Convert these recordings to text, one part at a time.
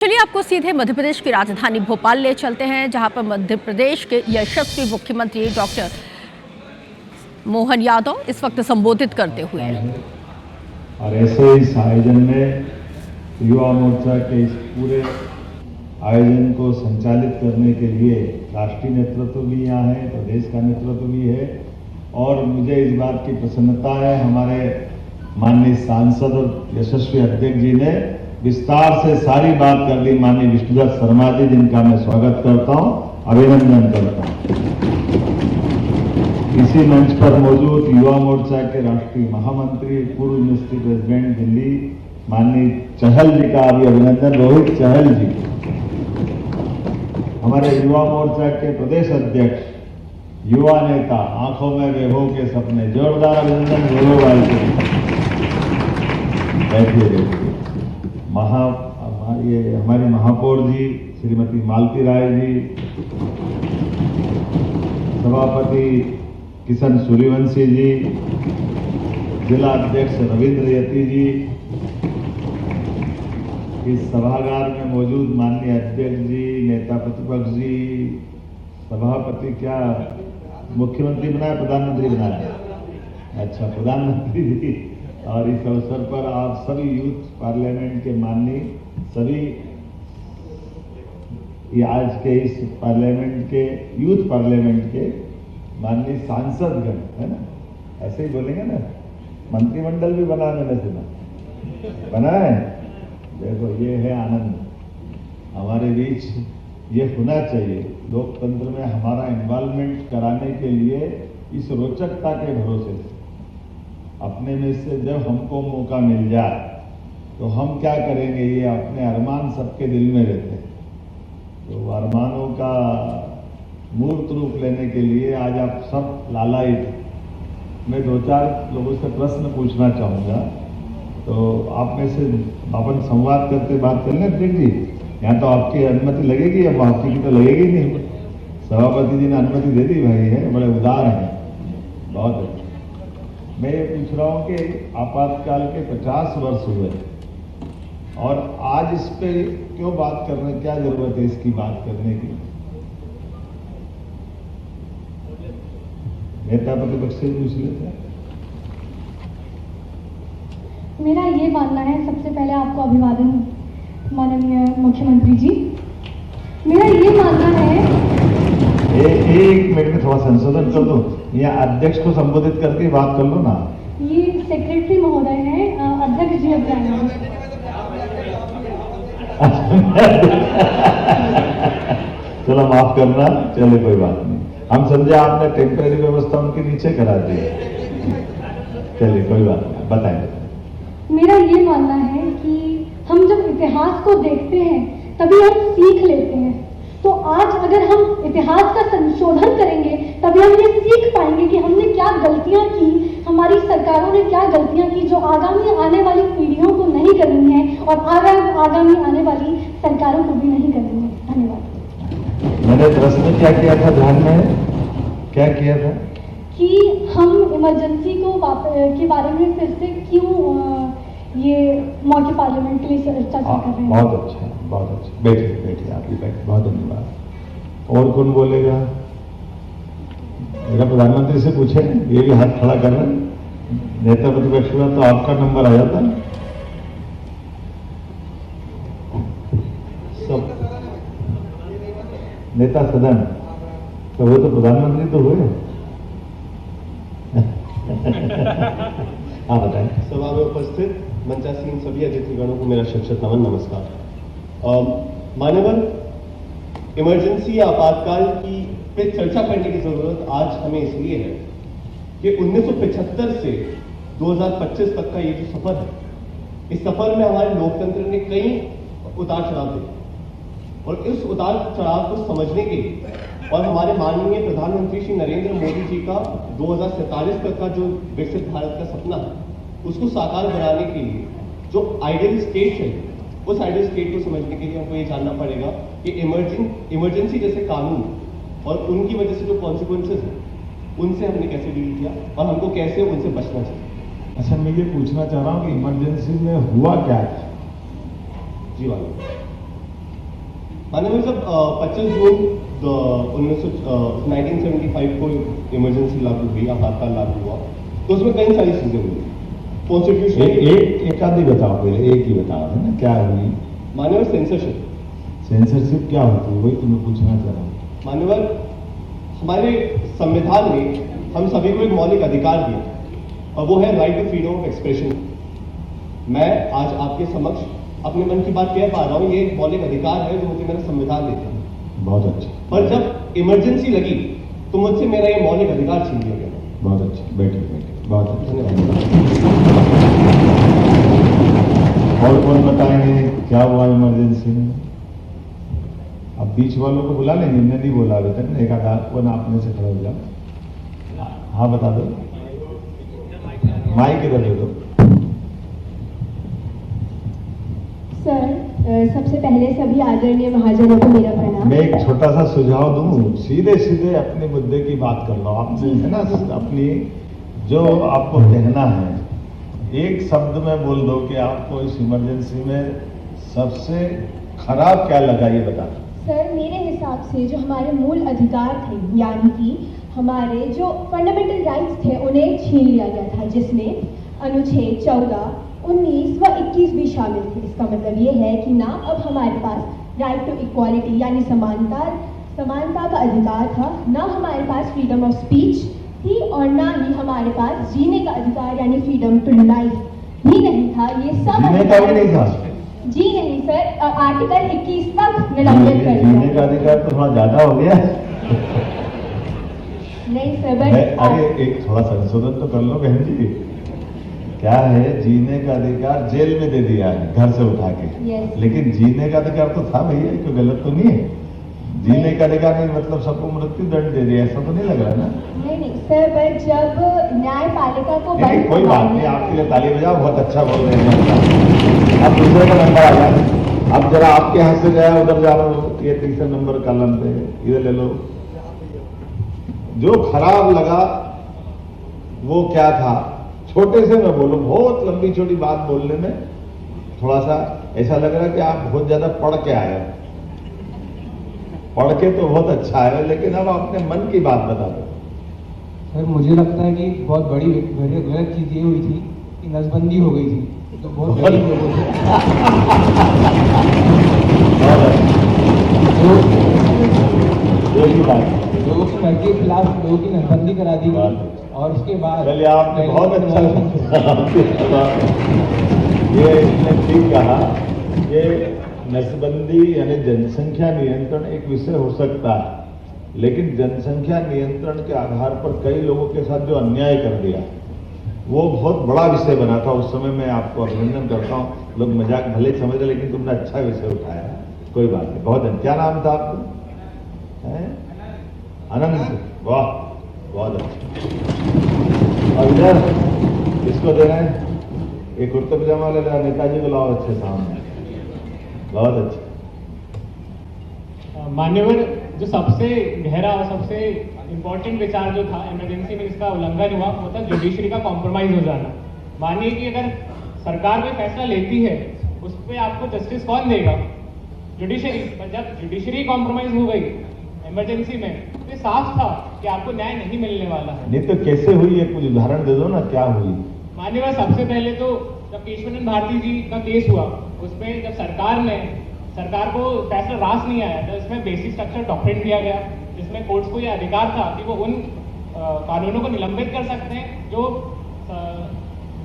चलिए आपको सीधे मध्य प्रदेश की राजधानी भोपाल ले चलते हैं, जहां पर मध्य प्रदेश के यशस्वी मुख्यमंत्री डॉक्टर मोहन यादव इस वक्त संबोधित करते हुए और ऐसे इस आयोजन में युवा मोर्चा के इस पूरे आयोजन को संचालित करने के लिए राष्ट्रीय नेतृत्व भी यहाँ है, प्रदेश का नेतृत्व भी है। और मुझे इस बात की प्रसन्नता है, हमारे माननीय सांसद और यशस्वी अध्यक्ष जी ने विस्तार से सारी बात कर दी। माननीय विष्णुदत्त शर्मा जी, जिनका मैं स्वागत करता हूं, अभिनंदन करता हूं। इसी मंच पर मौजूद युवा मोर्चा के राष्ट्रीय महामंत्री, पूर्व यूनिवर्सिटी प्रेसिडेंट दिल्ली माननीय चहल जी का भी अभिनंदन, रोहित चहल जी। हमारे युवा मोर्चा के प्रदेश अध्यक्ष, युवा नेता, आंखों में वैभव के सपने, जोरदार अभिनंदन वैभव भाई को। बैठिए। हमारी महापौर जी श्रीमती मालती राय जी, सभापति किशन सूर्यवंशी जी, जिला अध्यक्ष रविंद्र यति जी, इस सभागार में मौजूद माननीय अध्यक्ष जी, नेता प्रतिपक्ष जी, सभापति, क्या मुख्यमंत्री बनाया, प्रधानमंत्री बनाया? अच्छा, प्रधानमंत्री जी। और इस अवसर पर आप सभी यूथ पार्लियामेंट के माननीय सभी, ये आज के इस पार्लियामेंट के, यूथ पार्लियामेंट के माननीय सांसदगण, है ना, ऐसे ही बोलेंगे ना, मंत्रिमंडल भी बना, मैंने सुना बना है। देखो, ये है आनंद हमारे बीच, ये होना चाहिए। लोकतंत्र में हमारा इन्वॉल्वमेंट कराने के लिए इस रोचकता के भरोसे से अपने में से जब हमको मौका मिल जाए तो हम क्या करेंगे, ये अपने अरमान सबके दिल में रहते हैं। तो अरमानों का मूर्त रूप लेने के लिए आज आप सब लालायित। मैं दो चार लोगों से प्रश्न पूछना चाहूंगा, तो आप में से अपन संवाद करते बात कर लें। अध्यक्ष जी, यहाँ तो आपकी अनुमति लगेगी या बाकी की तो लगेगी नहीं। सभापति जी ने अनुमति दे दी भाई, है बड़े उदार हैं, बहुत अच्छे। मैं ये पूछ रहा हूं कि आपातकाल के 50 वर्ष हुए और आज इस पे क्यों बात करने, क्या जरूरत है इसकी बात करने की? नेता प्रतिपक्ष से पूछ लेते। मेरा ये मानना है, सबसे पहले आपको अभिवादन माननीय मुख्यमंत्री जी। मेरा ये मानना है, एक मिनट में थोड़ा संशोधन कर दो, या अध्यक्ष को संबोधित करके बात कर लो ना। ये सेक्रेटरी महोदय हैं, अध्यक्ष जी अभिनंदन। चलो माफ करना, चलो कोई बात नहीं, हम समझे आपने टेम्परेरी व्यवस्था उनके नीचे करा दी। चलिए कोई बात नहीं, बताएं। मेरा ये मानना है कि हम जब इतिहास को देखते हैं तभी हम सीख लेते हैं। तो आज अगर हम इतिहास का संशोधन करेंगे तभी हम ये सीख पाएंगे कि हमने क्या गलतियां की, हमारी सरकारों ने क्या गलतियां की, जो आगामी आने वाली पीढ़ियों को नहीं करनी है और आगामी आने वाली सरकारों को भी नहीं करनी है। धन्यवाद। मैंने प्रश्न क्या किया था, ध्यान में क्या किया था कि हम इमरजेंसी को के बारे में फिर से क्यों ये मौके पार्लियामेंट के लिए चर्चा कर रहे हैं। बहुत अच्छा, बहुत अच्छा। बैठिए आप भी बैठिए, बहुत धन्यवाद। और कौन बोलेगा? मेरा प्रधानमंत्री से पूछे, ये भी हाथ खड़ा कर रहे हैं। नेता प्रतिपक्ष हुआ तो आपका नंबर आ जाता है सब। नेता सदन तो वो तो प्रधानमंत्री तो हुए। हाँ बताएं। सभा में उपस्थित मंचासीन सभी अतिथिगणों को मेरा शत नमन, नमस्कार। मान्यवर, इमरजेंसी या आपातकाल की पे चर्चा करने की जरूरत आज हमें इसलिए है कि 1975 से 2025 तक का ये जो सफर है, इस सफर में हमारे लोकतंत्र ने कई उतार चढ़ाव दिए और इस उतार चढ़ाव को समझने के लिए और हमारे माननीय प्रधानमंत्री श्री नरेंद्र मोदी जी का 2047 तक का जो विकसित भारत का सपना है, उसको साकार बनाने के लिए जो आइडियल स्टेट है, उस आइडियल स्टेट को समझने के लिए हमको ये जानना पड़ेगा कि इमरजेंसी जैसे कानून और उनकी वजह से जो कॉन्सिक्वेंसेस हैं, उनसे हमने कैसे डील किया और हमको कैसे उनसे बचना चाहिए। अच्छा, मैं ये पूछना चाह रहा हूँ कि इमरजेंसी में हुआ क्या? जी वाले माननीय साहब 25 जून 1975 को इमरजेंसी लागू हुई, आपातकाल लागू हुआ, तो उसमें कई सारी चीजें हुई। कॉन्स्टिट्यूशन एक आधी बताओ, पहले एक ही बताओ है ना, क्या हुई? माननीय सेंसरशिप। सेंसरशिप क्या होती है, वही तुम्हें पूछना चाह रहा हूँ। माननीय हमारे संविधान ने हम सभी को एक मौलिक अधिकार दिया और वो है right to freedom of expression. मैं आज आपके समक्ष अपने मन की बात कह पा रहा हूँ, ये एक मौलिक अधिकार है जो मुझे मेरा संविधान देता है। बहुत अच्छा। पर जब इमरजेंसी लगी तो मुझसे मेरा ये मौलिक अधिकार छीन लिया गया। बहुत अच्छा, बैठिए बैठिए, बहुत अच्छा। और कौन बताएंगे क्या हुआ इमरजेंसी में? अब बीच वालों को बुला लेंगे, इन्हें नहीं बोला अभी तक, एक आधा कौन आपने से खड़ा हो जाओ। हाँ बता दो, माइक इधर दे दो। सर, सबसे पहले सभी आदरणीय महाजनों को मेरा प्रणाम। मैं एक छोटा सा सुझाव दूं, सीधे सीधे अपने मुद्दे की बात कर लो। आपने है ना अपनी जो आपको कहना है, एक शब्द में बोल दो कि आपको इस इमरजेंसी में सबसे खराब क्या लगा, ये बता दो। सर, मेरे हिसाब से जो हमारे मूल अधिकार थे, यानी कि हमारे जो फंडामेंटल राइट्स थे, उन्हें छीन लिया गया था, जिसमें अनुच्छेद 14, 19 व 21 भी शामिल थे। इसका मतलब ये है कि ना अब हमारे पास राइट टू इक्वालिटी यानी समानता का अधिकार था, ना हमारे पास फ्रीडम ऑफ स्पीच थी, और ना ही हमारे पास जीने का अधिकार यानी फ्रीडम टू लाइफ ही नहीं था। ये सब जीने का भी नहीं था। जी नहीं सर, आर्टिकल 21 तक निलंबित कर दिया। जीने का अधिकार तो थोड़ा ज्यादा हो गया। नहीं सर, बट अरे एक थोड़ा संशोधन तो कर लो बहन जी। क्या है, जीने का अधिकार जेल में दे दिया है घर से उठा के। Yes. लेकिन जीने का अधिकार तो था भैया, कोई गलत तो नहीं है। जीने का अधिकार नहीं मतलब सबको मृत्यु दंड दे दिया, ऐसा तो नहीं लग रहा ना? नहीं सर, बट जब न्यायपालिका को नहीं, कोई बात नहीं, आपके लिए ताली बजाओ, बहुत अच्छा बोल रहे हैं। अब दूसरे का नंबर आ जाए, अब जरा आपके हाथ से गया उधर जा रहा हूँ, ये तीसरे नंबर कॉलम पे इधर ले लो। जो खराब लगा वो क्या था, छोटे से मैं बोलूं, बहुत लंबी छोटी बात बोलने में थोड़ा सा ऐसा लग रहा है कि आप बहुत ज्यादा पढ़ के आए हो। पढ़ के तो बहुत अच्छा है, लेकिन अब अपने मन की बात बता दो। सर, मुझे लगता है कि बहुत बड़ी गलत चीज ये हुई थी कि नसबंदी हो गई थी, तो बहुत गरीब लोगों से लोगों की मर्जी के खिलाफ लोगों की नसबंदी करा दी गई, और उसके बाद चलिए आपने बहुत अच्छा ये इसने ठीक कहा कि नसबंदी यानी जनसंख्या नियंत्रण एक विषय हो सकता है, लेकिन जनसंख्या नियंत्रण के आधार पर कई लोगों के साथ जो अन्याय कर दिया वो बहुत बड़ा विषय बना था। उस समय मैं आपको अभिनंदन करता हूँ। लोग मजाक भले समझ रहे, लेकिन तुमने अच्छा विषय उठाया, कोई बात नहीं, बहुत अच्छा। क्या नाम था आपका? आनंद, वाह बहुत अच्छा। और इधर किसको दे रहे हैं? एक कुर्ता पजामा ले रहा, नेताजी को लाओ अच्छे सामने, बहुत अच्छा। मान्यवर, जो सबसे गहरा और सबसे इम्पोर्टेंट विचार जो था इमरजेंसी में जिसका उल्लंघन हुआ वो था जुडिशरी का कॉम्प्रोमाइज हो जाना। मानिए कि अगर सरकार कोई फैसला लेती है उस पर आपको जस्टिस कौन देगा? जुडिशरी। पर जब जुडिशरी कॉम्प्रोमाइज हो गई इमरजेंसी में तो ये साफ था कि आपको न्याय नहीं मिलने वाला है। नहीं तो कैसे हुई, ये कुछ उदाहरण दे दो ना, क्या हुई? मान्यवर, सबसे पहले तो जब केशवानंद भारती जी का केस हुआ उसमें जब सरकार को फैसला रास नहीं आया तो इसमें बेसिक स्ट्रक्चर डॉक्ट्रिन दिया गया, जिसमें कोर्ट्स को यह अधिकार था कि वो उन कानूनों को निलंबित कर सकते हैं जो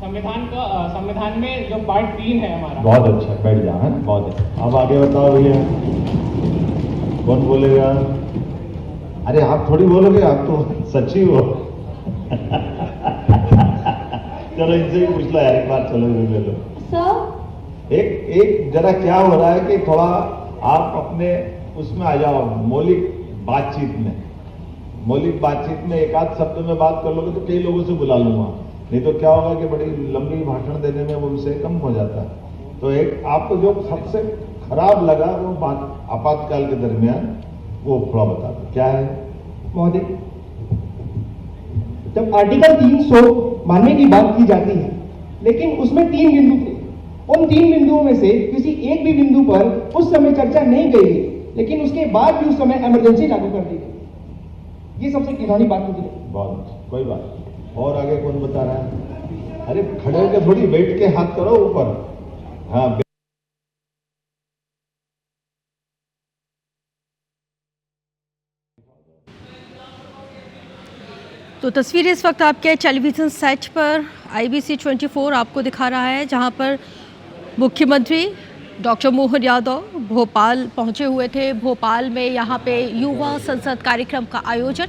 संविधान में जो पार्ट 3 है हमारा। बहुत अच्छा, बैठ जाओ, है बहुत अच्छा। अब आगे बताओ भैया, कौन बोलेगा? अरे आप थोड़ी बोलोगे, आप तो सचिव हो। चलो इनसे भी पूछ लो यार एक बार, चलो ले लो। सर, एक जरा क्या हो रहा है कि थोड़ा आप अपने उसमें आ जाओ, मौलिक बातचीत में एक आध शब्द में बात कर लोगे तो कई लोगों से बुला लूंगा, नहीं तो क्या होगा कि बड़ी लंबी भाषण देने में वो विषय कम हो जाता है। तो एक आपको जो सबसे खराब लगा वो बात आपातकाल के दरमियान, वो थोड़ा बता दो क्या है? महोदय, जब आर्टिकल 300 मानने की बात की जाती है, लेकिन उसमें 3 बिंदु थे। उन 3 बिंदुओं में से किसी एक भी बिंदु पर उस समय चर्चा नहीं गई गई। लेकिन उसके बाद भी उस समय इमरजेंसी लागू कर दी गई। ये सबसे घिनौनी बात मुझे लगी। बहुत कोई बात नहीं। और आगे कौन बता रहा है? अरे खड़े होकर थोड़ी, बैठ के हाथ करो ऊपर। हाँ, तो तस्वीरें इस वक्त आपके टेलीविज़न सेट पर IBC 24 आपको दिखा रहा है, जहां पर मुख्यमंत्री डॉक्टर मोहन यादव भोपाल पहुंचे हुए थे। भोपाल में यहां पे युवा संसद कार्यक्रम का आयोजन,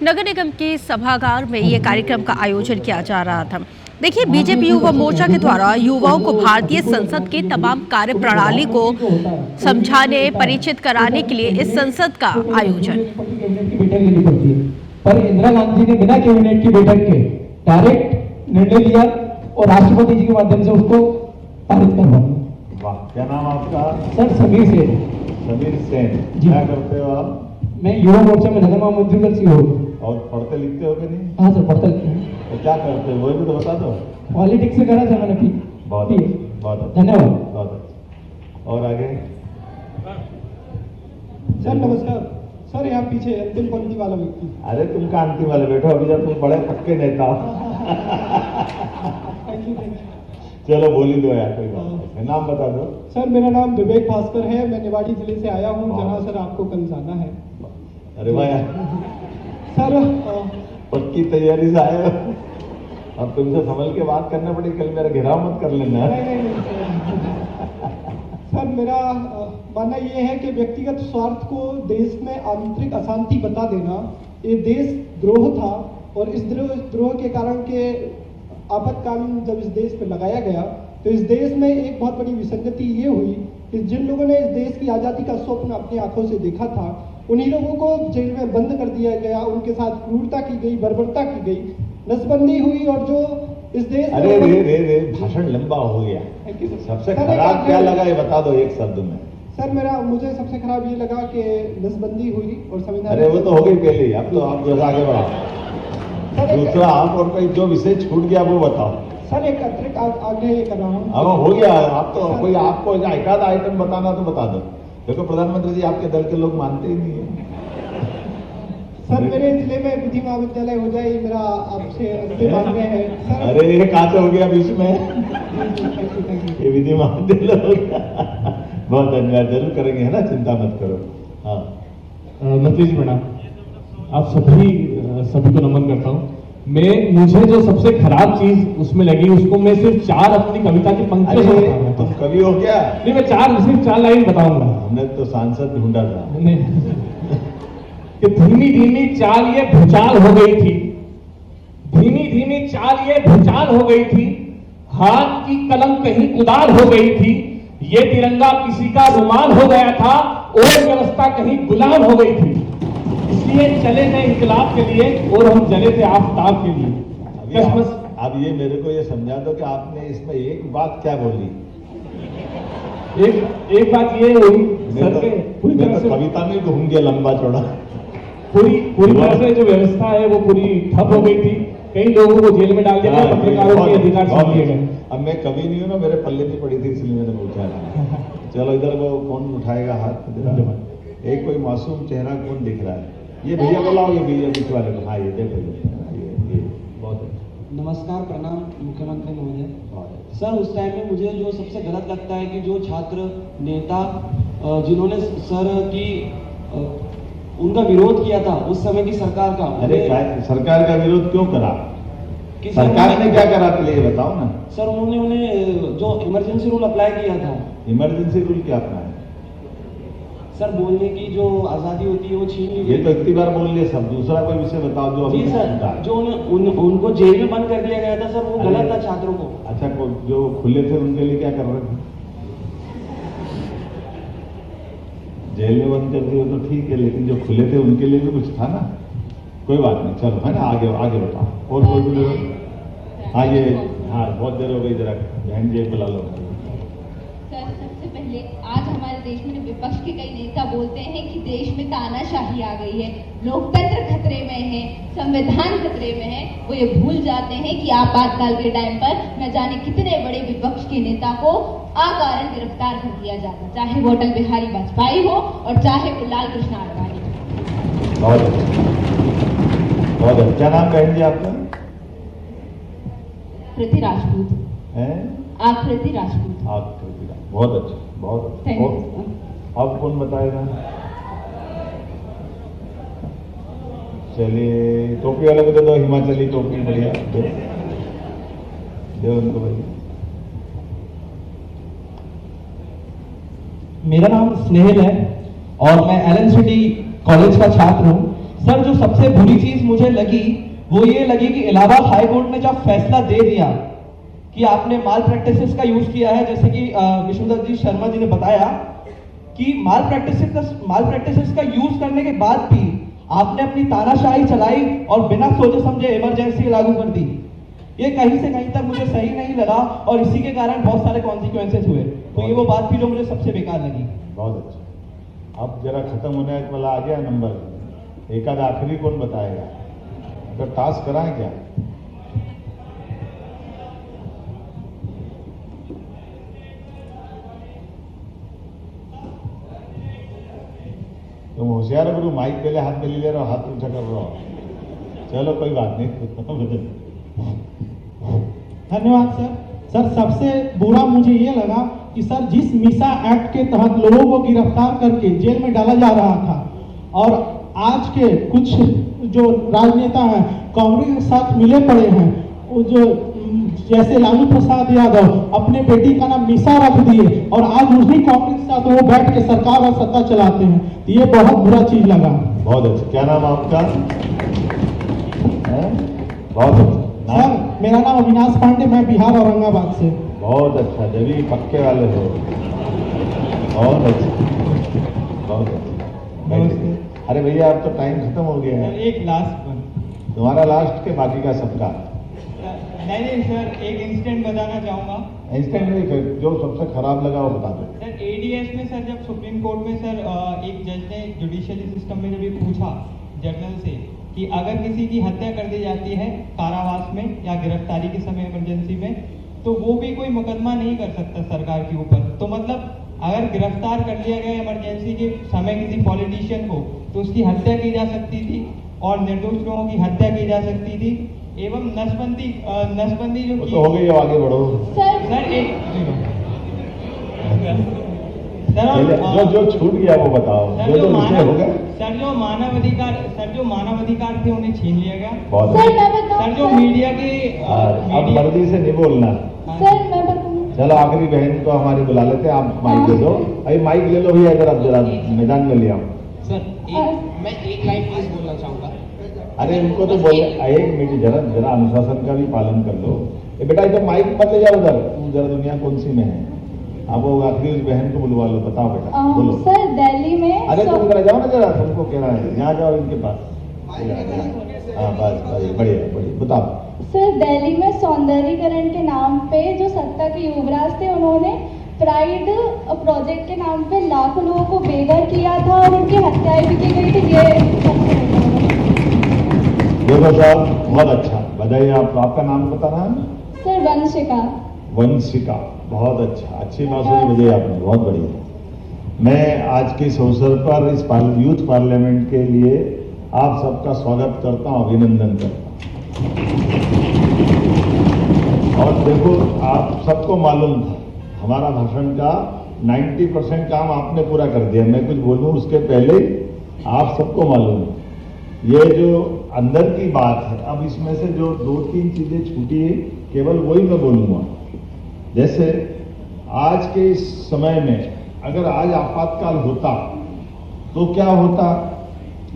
नगर निगम के सभागार में ये कार्यक्रम का आयोजन किया जा रहा था। देखिए, बीजेपी युवा मोर्चा के द्वारा युवाओं को भारतीय संसद के तमाम कार्य प्रणाली को समझाने, परिचित कराने के लिए इस संसद का आयोजन। पर इंदिरा गांधी ने बिना कैबिनेट की बैठक के डायरेक्ट निर्णय लिया और राष्ट्रपति जी के माध्यम से उसको पारित करवा। वाह, क्या नाम आपका? सर समीर सेन। समीर सेन जी। क्या करते हो आप? मैं युवा मोर्चा में नगर महामंत्री पद से हूँ। और पढ़ते लिखते हो कि नहीं? हाँ सर, पढ़ता लिखता हूँ। तो क्या करते हो वो भी तो बता दो। पॉलिटिक्स से करा था मैंने भी। बहुत ठीक है। बहुत अच्छा, धन्यवाद। बहुत अच्छा। और आगे? सर नमस्कार। सर यहाँ पीछे अंतिम पंक्ति वाला व्यक्ति। अरे तुम का अंतिम वाले बैठो, अभी जब तुम बड़े पक्के नेता हो। चलो बोली दो यार, कोई बात नहीं। नाम बता दो। सर मेरा नाम विवेक भास्कर है, मैं निवाड़ी जिले से आया हूँ, जहाँ सर आपको कल जाना है। अरे वाह यार, सर पक्की तैयारी से आए हो। अब तुमसे संभल के बात करना पड़ी, कल मेरा घेराव मत कर लेना। सर मेरा मानना ये है कि व्यक्तिगत स्वार्थ को देश में आंतरिक अशांति बता देना ये देशद्रोह था, और इस द्रोह के कारण के आपातकालीन जब इस देश पर लगाया गया तो इस देश में एक बहुत बड़ी विसंगति ये हुई कि जिन लोगों ने इस देश की आज़ादी का स्वप्न अपनी आंखों से देखा था, उन्हीं लोगों को जेल में बंद कर दिया गया, उनके साथ क्रूरता की गई, बर्बरता की गई, नसबंदी हुई, और जो इस देश अरे रे भाषण लंबा हो गया। सबसे खराब क्या लगा ये बता दो एक शब्द में। सर मुझे सबसे खराब ये लगा कि नसबंदी हुई और संविधान। अरे वो तो हो गई पहले ही, अब तो आप जैसा आगे बढ़ाओ। दूसरा आप और कोई जो विषय छूट गया वो बताओ। सर एक अतिरिक्त आग्रह ये कर रहा हूँ। अब हो गया, आप तो कोई आपको एक आध आइटम बताना तो बता दो। देखो प्रधानमंत्री जी आपके दल के लोग मानते ही नहीं है। सर मेरे जिले में विधि महाविद्यालय हो जाए, मेरा आपसे अंतिम आग्रह है सर। अरे ये कहाँ से हो गया बीच में? ये विधि महाविद्यालय हो गया। बहुत धन्यवाद, जरूर करेंगे, है ना, चिंता मत करो। हाँ मंत्री जी प्रणाम। आप सभी को नमन करता हूँ। मुझे जो सबसे खराब चीज उसमें लगी, उसको मैं सिर्फ 4 अपनी कविता की पंक्तियों से बताऊंगा। तुम कवि हो क्या? नहीं, मैं सिर्फ 4 लाइन बताऊंगा। हमने तो सांसद ढूंढा था। कि धीमी धीमी चाल ये भूचाल हो गई थी, धीमी धीमी चाल ये भूचाल हो गई थी, हाथ की कलम कहीं उदार हो गई थी, ये तिरंगा किसी का रुमाल हो गया था, और व्यवस्था कहीं गुलाम हो गई थी। इसलिए चले थे इंकलाब के लिए और हम जले थे आफताब के लिए। अब ये मेरे को ये समझा दो कि आपने इसमें एक बात क्या बोली? एक बात ये हुई सर के पूरी तरह से कविता में घूम गया लंबा चौड़ा। पूरी तरह से जो व्यवस्था है वो पूरी ठप हो गई थी, कई लोगों को जेल में डाल दिया गया, पत्रकारों के अधिकार छीन लिए गए। अब मैं कवि नहीं हूँ ना, मेरे पल्ले में पड़ी थी, इसलिए मैंने पूछा। चलो इधर वो कौन उठाएगा हाथ? एक कोई मासूम चेहरा कौन दिख रहा है? ये भैया बुलाओ, ये भैया बीच वाले को। हाँ ये देखो, ये बहुत अच्छा। नमस्कार, प्रणाम मुख्यमंत्री महोदय। सर उस टाइम में मुझे जो सबसे गलत लगता है कि जो छात्र नेता जिन्होंने सर की उनका विरोध किया था उस समय की सरकार का। अरे सरकार का विरोध क्यों करा? सरकार ने क्या करा पहले ये बताओ ना। सर उन्होंने उन्हें जो इमरजेंसी रूल अप्लाई किया था। इमरजेंसी रूल क्या अपना है? सर बोलने की जो आजादी होती है वो छीन ली। ये तो इतनी बार बोल लिया सब। दूसरा कोई विषय बताओ जो। जी सर, जो उनको जेल में बंद कर दिया गया था सर, वो गलत था छात्रों को। अच्छा, जो खुले थे उनके लिए क्या कर रहे थे? जेल में बंद कर दिए तो ठीक है, लेकिन जो खुले थे उनके लिए भी कुछ था ना। कोई बात नहीं, चलो है ना, आगे बताओ। और कोई भी? हाँ ये, हाँ बहुत देर हो गई, जरा बहन जी बुला लो। सर सबसे पहले आज हमारे देश में विपक्ष के कई नेता बोलते हैं कि देश में तानाशाही आ गई है, लोकतंत्र खतरे में है, संविधान खतरे में है, वो ये भूल जाते हैं कि आपातकाल के टाइम पर न जाने कितने बड़े विपक्ष के नेता को अकारण गिरफ्तार कर दिया जाता, चाहे वो अटल बिहारी वाजपेयी हो और चाहे वो लाल कृष्ण आडवाणी। बहुत अच्छा, बहुत अच्छा। क्या नाम बहन जी आपका? कृति राजपूत। हैं? आकृति राजपूत। आकृति राजपूत, बहुत अच्छा, बहुत अच्छा। Thank you, अब कौन बताएगा? चलिए, टोपी वाले को दे दो, हिमाचली टोपी बढ़िया दे उनको भाई। मेरा नाम स्नेहिल है और मैं एलन सिटी कॉलेज का छात्र हूँ। सर, जो सबसे बुरी चीज मुझे लगी वो ये लगी कि इलाहाबाद हाई कोर्ट ने जब फैसला दे दिया कि आपने माल प्रैक्टिसेस का यूज किया है, जैसे कि विष्णुदत्त जी शर्मा जी ने बताया कि माल प्रैक्टिसेस का यूज करने के बाद भी आपने अपनी तानाशाही चलाई और बिना सोचे समझे इमरजेंसी लागू कर दी। ये कहीं से कहीं तक मुझे सही नहीं लगा और इसी के कारण बहुत सारे कॉन्सिक्वेंसेस हुए। तो ये वो बात थी जो मुझे सबसे बेकार लगी। बहुत अच्छा। अब जरा खत्म होने वाला आ गया नंबर, एक आध आखिरी कौन बताएगा? तो टास्क कराएं क्या? तुम होशियार हो, माइक पहले हाथ में ले ले रहे हो, हाथ ऊंचा कर रहे हो। चलो कोई बात नहीं। धन्यवाद सर। सर, सबसे बुरा मुझे ये लगा कि सर, जिस मीसा एक्ट के तहत लोगों को गिरफ्तार करके जेल में डाला जा रहा था और आज के कुछ जो राजनेता हैं कांग्रेस के साथ मिले पड़े हैं, वो जो जैसे लालू प्रसाद यादव अपने बेटी का नाम मीसा रख दिए और आज उसी कांग्रेस के साथ वो बैठ के सरकार और सत्ता चलाते हैं, तो ये बहुत बुरा चीज लगा। बहुत अच्छा। क्या नाम आपका? बहुत अच्छा। सर, मेरा नाम अविनाश पांडे, मैं बिहार औरंगाबाद से। बहुत अच्छा, जब पक्के वाले हो। बहुत अच्छा, बहुत अच्छा। अरे भैया, अब तो टाइम खत्म हो गया है। एक लास्ट वन। तुम्हारा लास्ट के बाकी का सबका। नहीं सर, एक इंसिडेंट बताना चाहूंगा। इंस्टेंट नहीं, फिर जो सबसे खराब लगा वो बता दो। सर, एडीएस में सर, जब सुप्रीम कोर्ट में सर एक जज ने जुडिशियरी सिस्टम में जब ये पूछा जर्नल से कि अगर किसी की हत्या कर दी जाती है कारावास में या गिरफ्तारी के समय इमरजेंसी में, तो वो भी कोई मुकदमा नहीं कर सकता सरकार के ऊपर। तो मतलब अगर गिरफ्तार कर लिया गया इमरजेंसी के समय किसी पॉलिटिशियन को, तो उसकी हत्या की जा सकती थी और निर्दोष लोगों की हत्या की जा सकती थी। एवं नसबंदी जो तो हो गई, आगे बढ़ो। सर, एक जो छूट गया वो बताओ। सर, जो मानव अधिकार थे उन्हें छीन लिया गया। बहुत सर, मैं बताऊं सर, जो मीडिया के अब मर्जी से नहीं बोलना। सर, मैं बताऊं। चलो, आखिरी बहन को हमारी बुला लेते हैं, आप माइक दे दो। अरे माइक ले लो भैया, इधर आप जरा मैदान में ले आओ। सर, मैं एक लाइन प्लीज बोलना चाहूंगा। अरे उनको तो बोल, एक मिनट, जरा अनुशासन का भी पालन कर लो। बेटा इधर माइक मत ले जाओ, उधर जरा दुनिया कौन सी में है। आप वो आखिरी उस बहन को बुलवा लो, बताओ बेटा, बोलो। सर, दिल्ली में अरे तुम इधर जाओ ना, जरा तुमको कह रहा है, यहाँ जाओ इनके पास। हाँ बस, बढ़िया बढ़िया, बताओ। सर, दिल्ली में सौंदर्यीकरण के नाम पे जो सत्ता के युवराज थे, उन्होंने प्राइड प्रोजेक्ट के नाम पे लाखों लोगों को बेघर किया था और उनकी हत्याएं भी की गई थी। ये देखो साहब, बहुत अच्छा, बधाई आपको। आपका नाम बताना है? सर, वंशिका। वंशिका, बहुत अच्छा, अच्छी बात हुई, बधाई आपने, बहुत बढ़िया। मैं आज के इस अवसर पर इस यूथ पार्लियामेंट के लिए आप सबका स्वागत करता हूं, अभिनंदन करता हूं। और देखो, आप सबको मालूम था हमारा भाषण का 90% काम आपने पूरा कर दिया। मैं कुछ बोलूं उसके पहले आप सबको मालूम है। ये जो अंदर की बात है, अब इसमें से जो 2-3 चीजें छूटी है, केवल वही मैं बोलूंगा। जैसे आज के इस समय में अगर आज आपातकाल होता तो क्या होता,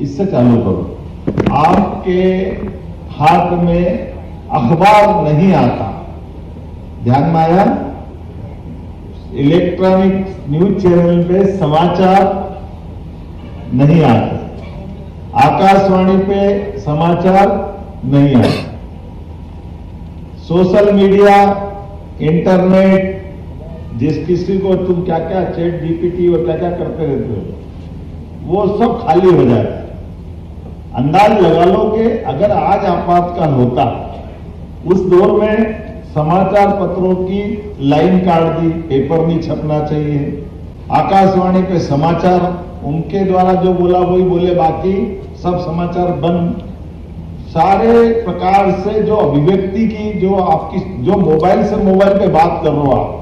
इससे चालू करो। आपके हाथ में अखबार नहीं आता, ध्यान में आया? इलेक्ट्रॉनिक न्यूज चैनल पे समाचार नहीं आते, आकाशवाणी पे समाचार नहीं आते, सोशल मीडिया, इंटरनेट, जिस किसी को तुम क्या क्या चैट जीपीटी और क्या क्या करते रहते हो, वो सब खाली हो जाता है। अंदाज लगा लो कि अगर आज आपातकाल होता, उस दौर में समाचार पत्रों की लाइन काट दी, पेपर नहीं छपना चाहिए, आकाशवाणी पे समाचार उनके द्वारा जो बोला वही बोले, बाकी सब समाचार बंद। सारे प्रकार से जो अभिव्यक्ति की जो आपकी जो मोबाइल से मोबाइल पे बात कर रहे हो आप,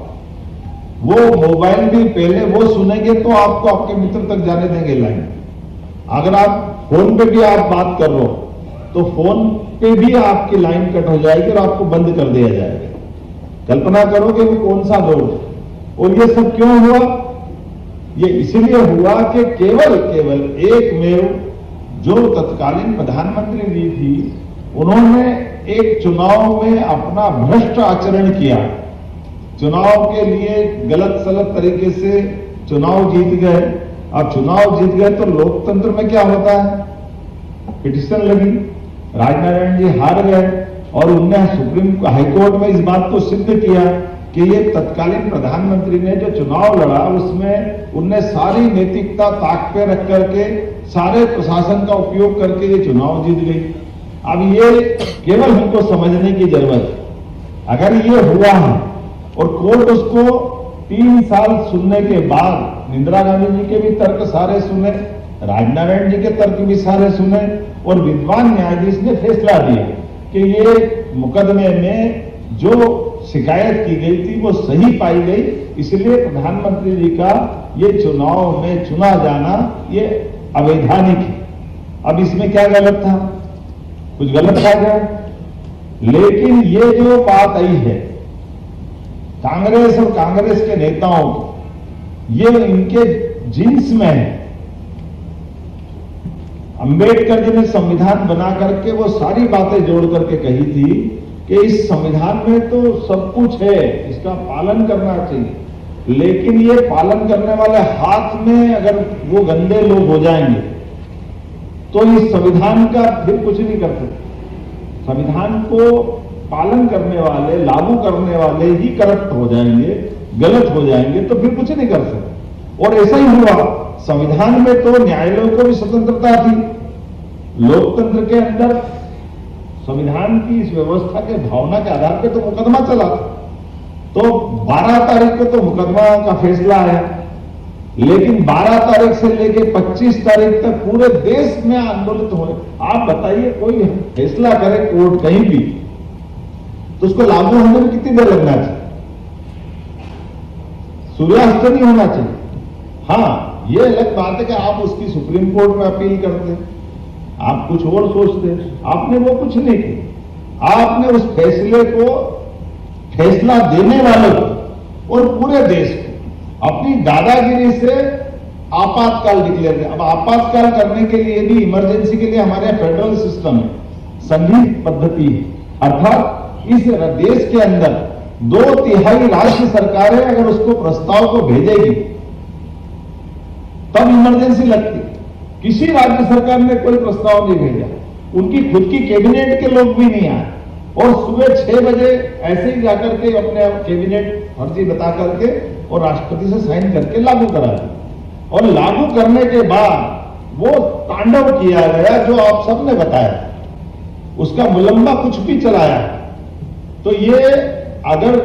वो मोबाइल भी पहले वो सुनेंगे तो आपको आपके मित्र तक जाने देंगे लाइन। अगर आप फोन पे भी आप बात कर रहे हो तो फोन पे भी आपकी लाइन कट हो जाएगी और आपको बंद कर दिया जाएगा। कल्पना करो कि वो कौन सा दौर है। और ये सब क्यों हुआ? ये इसलिए हुआ कि केवल एक मेयर जो तत्कालीन प्रधानमंत्री जी थी, उन्होंने एक चुनाव में अपना भ्रष्ट आचरण किया। चुनाव के लिए गलत सलत तरीके से चुनाव जीत गए। अब चुनाव जीत गए तो लोकतंत्र में क्या होता है? पिटीशन लगी, राजनारायण जी हार गए और उनने सुप्रीम हाईकोर्ट में इस बात को सिद्ध किया कि ये तत्कालीन प्रधानमंत्री ने जो चुनाव लड़ा उसमें उनने सारी नैतिकता ताक पे रख करके सारे प्रशासन का उपयोग करके ये चुनाव जीत गई। अब ये केवल हमको समझने की जरूरत है। अगर ये हुआ है और कोर्ट उसको 3 साल सुनने के बाद इंदिरा गांधी जी के भी तर्क सारे सुने, राजनारायण जी के तर्क भी सारे सुने और विद्वान न्यायाधीश ने फैसला दिया कि ये मुकदमे में जो शिकायत की गई थी वो सही पाई गई, इसलिए प्रधानमंत्री जी का ये चुनाव में चुना जाना ये अवैधानिक है। अब इसमें क्या गलत था? कुछ गलत था क्या? लेकिन ये जो बात आई है कांग्रेस और कांग्रेस के नेताओं की, ये इनके जीन्स में है। अंबेडकर जी ने संविधान बना करके वो सारी बातें जोड़ करके कही थी कि इस संविधान में तो सब कुछ है, इसका पालन करना चाहिए, लेकिन ये पालन करने वाले हाथ में अगर वो गंदे लोग हो जाएंगे तो इस संविधान का फिर कुछ नहीं कर सकते। संविधान को पालन करने वाले, लागू करने वाले ही करप्ट हो जाएंगे, गलत हो जाएंगे तो फिर कुछ नहीं कर सकते। और ऐसा ही हुआ। संविधान में तो न्यायालयों को भी स्वतंत्रता थी। लोकतंत्र के अंदर संविधान की इस व्यवस्था के भावना के आधार पर तो मुकदमा चला था। तो 12 तारीख को तो मुकदमा का फैसला आया, लेकिन 12 तारीख से लेकर 25 तारीख तक पूरे देश में आंदोलित हुए। आप बताइए, कोई फैसला करे कोर्ट कहीं भी तो उसको लागू होने में कितनी देर लगना चाहिए? सूर्यास्त नहीं होना चाहिए। हाँ, ये अलग बात है कि आप उसकी सुप्रीम कोर्ट में अपील करते हैं, आप कुछ और सोचते हैं। आपने वो कुछ नहीं किया। आपने उस फैसले को, फैसला देने वालों को और पूरे देश को अपनी दादागिरी से आपातकाल डिक्लेयर किया। अब आपातकाल करने के लिए भी, इमरजेंसी के लिए हमारे फेडरल सिस्टम है, संघीय पद्धति है। अर्थात इस देश के अंदर 2/3 राज्य सरकारें अगर उसको प्रस्ताव को भेजेगी तब इमरजेंसी लगती। किसी राज्य सरकार ने कोई प्रस्ताव नहीं भेजा, उनकी खुद की कैबिनेट के लोग भी नहीं आए और सुबह 6 बजे ऐसे ही जाकर के अपने कैबिनेट फर्जी बता करके और राष्ट्रपति से साइन करके लागू करा दिया। और लागू करने के बाद वो तांडव किया गया जो आप सबने बताया, उसका मुलम्बा कुछ भी चलाया। तो ये अगर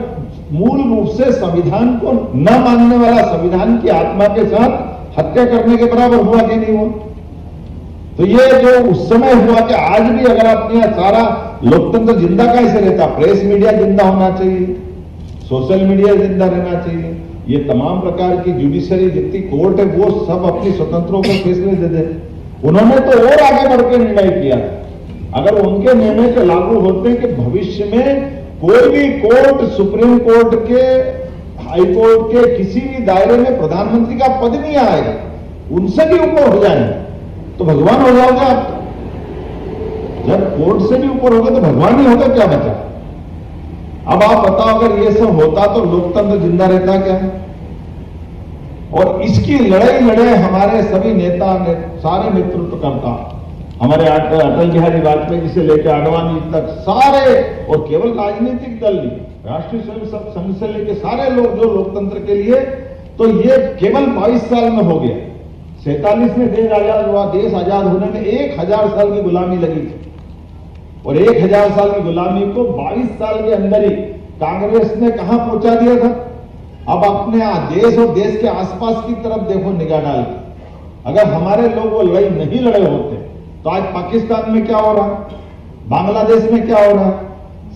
मूल रूप से संविधान को न मानने वाला संविधान की आत्मा के साथ हत्या करने के बराबर हुआ कि नहीं हुआ? तो ये जो उस समय हुआ कि आज भी अगर अपने सारा लोकतंत्र जिंदा कैसे रहता? प्रेस मीडिया जिंदा होना चाहिए, सोशल मीडिया जिंदा रहना चाहिए, ये तमाम प्रकार की जुडिशरी जितनी कोर्ट है वो सब अपनी स्वतंत्रों को फैसले दे दे। उन्होंने तो और आगे बढ़ के निर्णय किया। अगर उनके निर्णय के लागू होते कि भविष्य में कोई भी कोर्ट, सुप्रीम कोर्ट के, हाई कोर्ट के किसी भी दायरे में प्रधानमंत्री का पद नहीं आएगा, उनसे भी ऊपर हो जाएंगे तो भगवान हो जाओगे आप। जब कोर्ट से भी ऊपर होगा तो भगवान ही होगा, क्या बचा? अब आप बताओ, अगर ये सब होता तो लोकतंत्र जिंदा रहता क्या? और इसकी लड़ाई लड़े हमारे सभी नेता ने, सारे नेतृत्व करता, हमारे अटल बिहारी वाजपेयी जी से लेकर आडवाणी तक सारे, और केवल राजनीतिक दल नहीं, राष्ट्रीय स्वयं संघ से लेके सारे लोग जो लोकतंत्र के लिए, तो ये केवल 22 साल में हो गया। 47 में देश आजाद हुआ, देश आजाद होने में 1000 साल की गुलामी लगी थी, और 1000 साल की गुलामी को 22 साल के अंदर ही कांग्रेस ने कहां पहुंचा दिया था। अब अपने देश और देश के आसपास की तरफ देखो निगाह डाल के, अगर हमारे लोग वो लड़ाई नहीं लड़े होते तो आज पाकिस्तान में क्या हो रहा है, बांग्लादेश में क्या हो रहा है,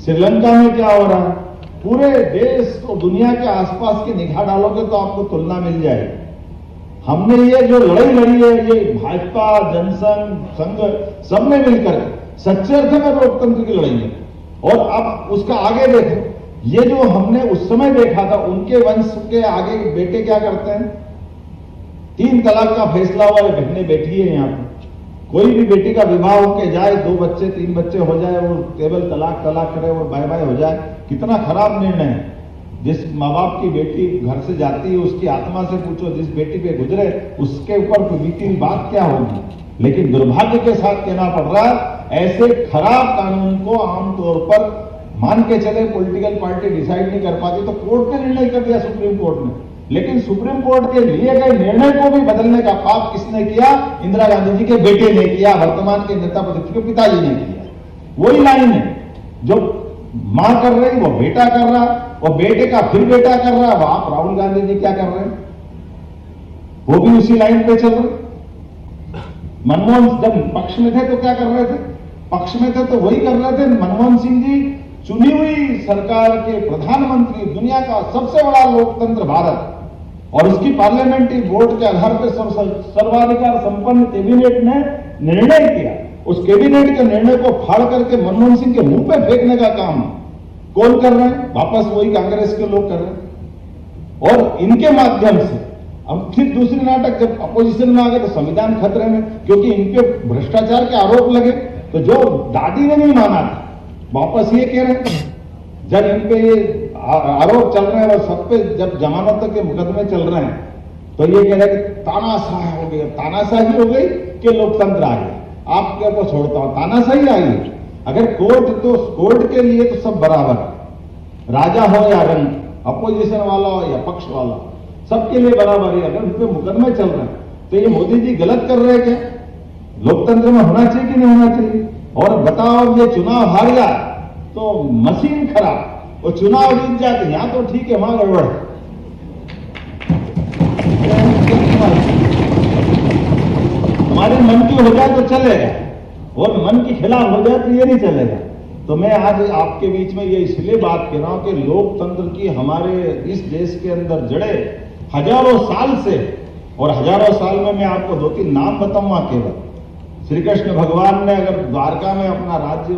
श्रीलंका में क्या हो रहा है, पूरे देश और दुनिया के आसपास की निगाह डालोगे तो आपको तुलना मिल जाएगी। हमने ये जो लड़ाई लड़ी है, ये भाजपा, जनसंघ, संघ सबने मिलकर सच्चे अर्थ में लोकतंत्र की लड़ाई है। और अब उसका आगे देखो, ये जो हमने उस समय देखा था, उनके वंश के आगे बेटे क्या करते हैं, 3 तलाक का फैसला हुआ है, बहनें बैठी है यहाँ पर, कोई भी बेटी का विवाह होके जाए, 2 बच्चे 3 बच्चे हो जाए, वो केवल तलाक करे, वो बाय बाय हो जाए, कितना खराब निर्णय है। जिस माँ बाप की बेटी घर से जाती है, उसकी आत्मा से पूछो, जिस बेटी पे गुजरे उसके ऊपर बीती बात क्या होगी। लेकिन दुर्भाग्य के साथ कहना पड़ रहा है, ऐसे खराब कानून को आमतौर पर मान के चले पॉलिटिकल पार्टी डिसाइड नहीं कर पाती, तो कोर्ट ने निर्णय कर दिया, सुप्रीम कोर्ट ने। लेकिन सुप्रीम कोर्ट के लिए गए निर्णय को भी बदलने का पाप किसने किया? इंदिरा गांधी जी के बेटे ने किया, वर्तमान के नेता प्रतिपक्ष के पिताजी ने किया। वही लाइन है, जो मां कर रही वो बेटा कर रहा, और बेटे का फिर बेटा कर रहा है। आप राहुल गांधी जी क्या कर रहे हैं, वो भी उसी लाइन पे चल रहे। मनमोहन जब पक्ष में थे तो क्या कर रहे थे, पक्ष में थे तो वही कर रहे थे। मनमोहन सिंह जी चुनी हुई सरकार के प्रधानमंत्री, दुनिया का सबसे बड़ा लोकतंत्र भारत, और उसकी पार्लियामेंट्री वोट के आधार पर सर्वाधिकार संपन्न कैबिनेट ने निर्णय किया। उस कैबिनेट के निर्णय को फाड़ करके मनमोहन सिंह के मुंह पे फेंकने का काम कौन कर रहे हैं? वापस वही कांग्रेस के लोग कर रहे हैं। और इनके माध्यम से अब फिर दूसरी नाटक, जब अपोजिशन में आ गए तो संविधान खतरे में, क्योंकि इनके भ्रष्टाचार के आरोप लगे। तो जो दादी ने नहीं माना था, वापस ये कह रहे हैं। जब इन पे ये आरोप चल रहे हैं और सब पे जब जमानत के मुकदमे चल रहे हैं, तो ये कह रहे हैं कि तानाशाही हो गई, तानाशाही हो गई कि लोकतंत्र आ गया। आपके को छोड़ता हूं, तानाशाही आई है। अगर कोर्ट, तो कोर्ट के लिए तो सब बराबर है, राजा हो या रंग, अपोजिशन वाला हो या पक्ष वाला, सबके लिए बराबर है। अगर उन पे मुकदमे चल रहे हैं तो ये मोदी जी गलत कर रहे हैं क्या? लोकतंत्र में होना चाहिए कि नहीं होना चाहिए? और बताओ, ये चुनाव हार गया तो मशीन खराब, और चुनाव जीत जाते यहां तो ठीक है, वहां गड़बड़ है। हमारे मन की हो जाए तो चलेगा, और मन के खिलाफ हो जाए तो ये नहीं चलेगा। तो मैं आज आपके बीच में ये इसलिए बात कर रहा हूं कि लोकतंत्र की हमारे इस देश के अंदर जड़ें हजारों साल से, और हजारों साल में मैं आपको 2-3 नाम बताऊंगा केवल। श्री कृष्ण भगवान ने अगर द्वारका में अपना राज्य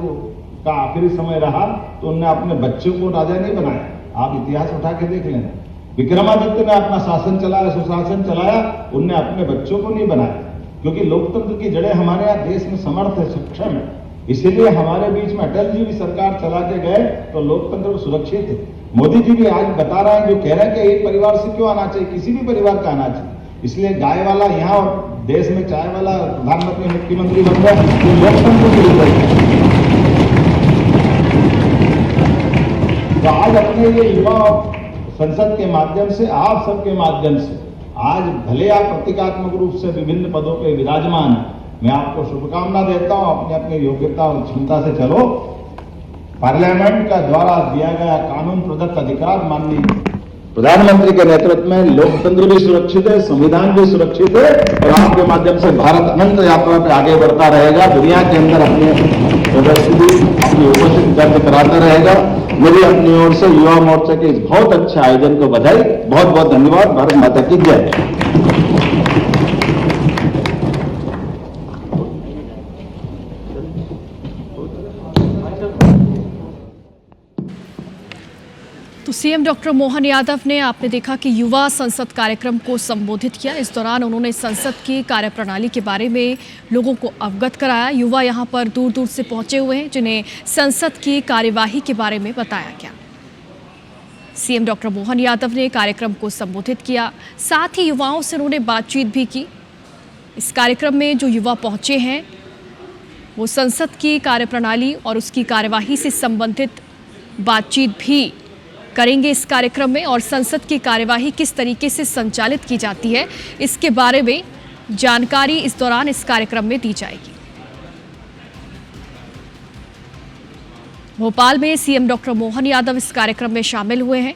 का आखिरी समय रहा तो उन्होंने अपने बच्चों को राजा नहीं बनाया। आप इतिहास उठा के देख लेना। विक्रमादित्य ने अपना शासन चलाया, सुशासन चलाया, उनने अपने बच्चों को नहीं बनाया, क्योंकि लोकतंत्र की जड़ें हमारे यहाँ देश में समर्थ है, सक्षम है। इसीलिए हमारे बीच में अटल जी भी सरकार चला के गए तो लोकतंत्र सुरक्षित है। मोदी जी भी आज बता रहे हैं, जो कह रहे हैं कि एक परिवार से क्यों आना चाहिए, किसी भी परिवार का आना चाहिए। इसलिए गाय वाला यहाँ और देश में चाय वाला प्रधानमंत्री मुख्यमंत्री बन गया, ये लोकतंत्र की रिजल्ट है। तो आज अपने ये युवा संसद के माध्यम से, आप सबके माध्यम से, आज भले आप प्रतीकात्मक रूप से विभिन्न पदों पे विराजमान हैं, मैं आपको शुभकामना देता हूं। अपने अपने योग्यता और क्षमता से चलो। पार्लियामेंट का द्वारा दिया गया कानून प्रदत्त अधिकार माननीय प्रधानमंत्री के नेतृत्व में लोकतंत्र भी सुरक्षित है, संविधान भी सुरक्षित है, और आपके माध्यम से भारत अनंत यात्रा पे आगे बढ़ता रहेगा, दुनिया के अंदर अपनी उपस्थिति दर्ज कराता रहेगा। मेरी अपनी ओर से युवा मोर्चा के इस बहुत अच्छे आयोजन को बधाई, बहुत बहुत धन्यवाद। भारत माता की जय। तो सीएम डॉक्टर मोहन यादव ने, आपने देखा कि युवा संसद कार्यक्रम को संबोधित किया। इस दौरान उन्होंने संसद की कार्यप्रणाली के बारे में लोगों को अवगत कराया। युवा यहां पर दूर दूर से पहुंचे हुए हैं, जिन्हें संसद की कार्यवाही के बारे में बताया गया। सीएम डॉक्टर मोहन यादव ने कार्यक्रम को संबोधित किया, साथ ही युवाओं से उन्होंने बातचीत भी की। इस कार्यक्रम में जो युवा पहुंचे हैं वो संसद की कार्यप्रणाली और उसकी कार्यवाही से संबंधित बातचीत भी करेंगे इस कार्यक्रम में और संसद की कार्यवाही किस तरीके से संचालित की जाती है इसके बारे में जानकारी इस दौरान इस कार्यक्रम में दी जाएगी। भोपाल में सीएम डॉक्टर मोहन यादव इस कार्यक्रम में शामिल हुए हैं।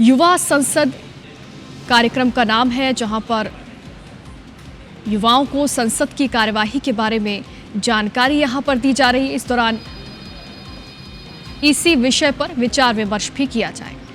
युवा संसद कार्यक्रम का नाम है, जहां पर युवाओं को संसद की कार्यवाही के बारे में जानकारी यहां पर दी जा रही है। इस दौरान इसी विषय पर विचार विमर्श भी किया जाएगा।